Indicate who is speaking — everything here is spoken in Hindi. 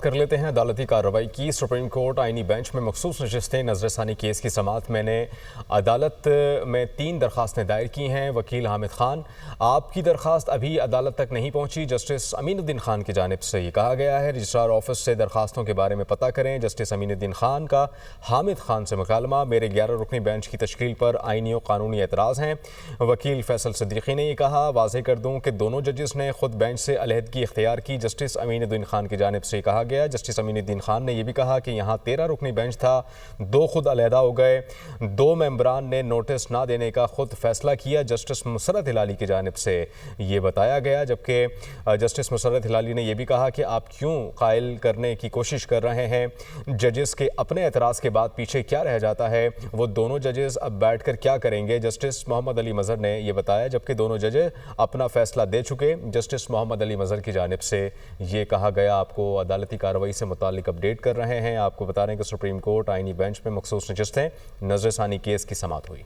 Speaker 1: बात कर लेते हैं अदालती कार्रवाई की। सुप्रीम कोर्ट आईनी बेंच में मखसूस नशिस्तें नजरसानी केस की समाअत मैंने अदालत में 3 दरखास्तें दायर की हैं। वकील हामिद खान, आपकी दरखास्त अभी अदालत तक नहीं पहुंची। जस्टिस अमीनुद्दीन खान की जानिब से ये कहा गया है रजिस्ट्रार ऑफिस से दरखास्तों के बारे में पता करें। जस्टिस अमीनुद्दीन खान का हामिद खान से मुकालमा, मेरे 11 रुकनी बेंच की तश्कील पर आईनी और कानूनी एतराज़ हैं। वकील फैसल सिद्दीकी ने यह कहा, वाज़ेह कर दूँ कि दोनों जजेस ने खुद बेंच से अलहदगी इख्तियार की। जस्टिस अमीनुद्दीन खान की जानिब से कहा गया। जस्टिस अमीनुद्दीन खान ने यह भी कहा कि यहाँ 13 रुकनी बेंच था, 2 खुद अलहदा हो गए। 2 मेंबरान ने नोटिस ना देने का खुद फैसला किया। जस्टिस मुसर्रत हिलाली की जानिब से ये बताया गया, जबकि जस्टिस मुसर्रत हिलाली ने यह भी कहा कि आप क्यों कायल करने की कोशिश कर रहे हैं। जजेस के अपने एतराज़ के बाद पीछे क्या रह जाता है, वो दोनों जजेस अब बैठ कर क्या करेंगे। जस्टिस मोहम्मद अली मज़हर ने यह बताया, जबकि दोनों जजेस अपना फैसला दे चुके। जस्टिस मोहम्मद अली मज़हर की जानिब से ये कहा गया। आपको अदालती कार्रवाई से मुतालिक अपडेट कर रहे हैं। आपको बता रहे हैं कि सुप्रीम कोर्ट आईनी बेंच में मखसूस नशिस्तें नजरसानी केस की समाअत हुई।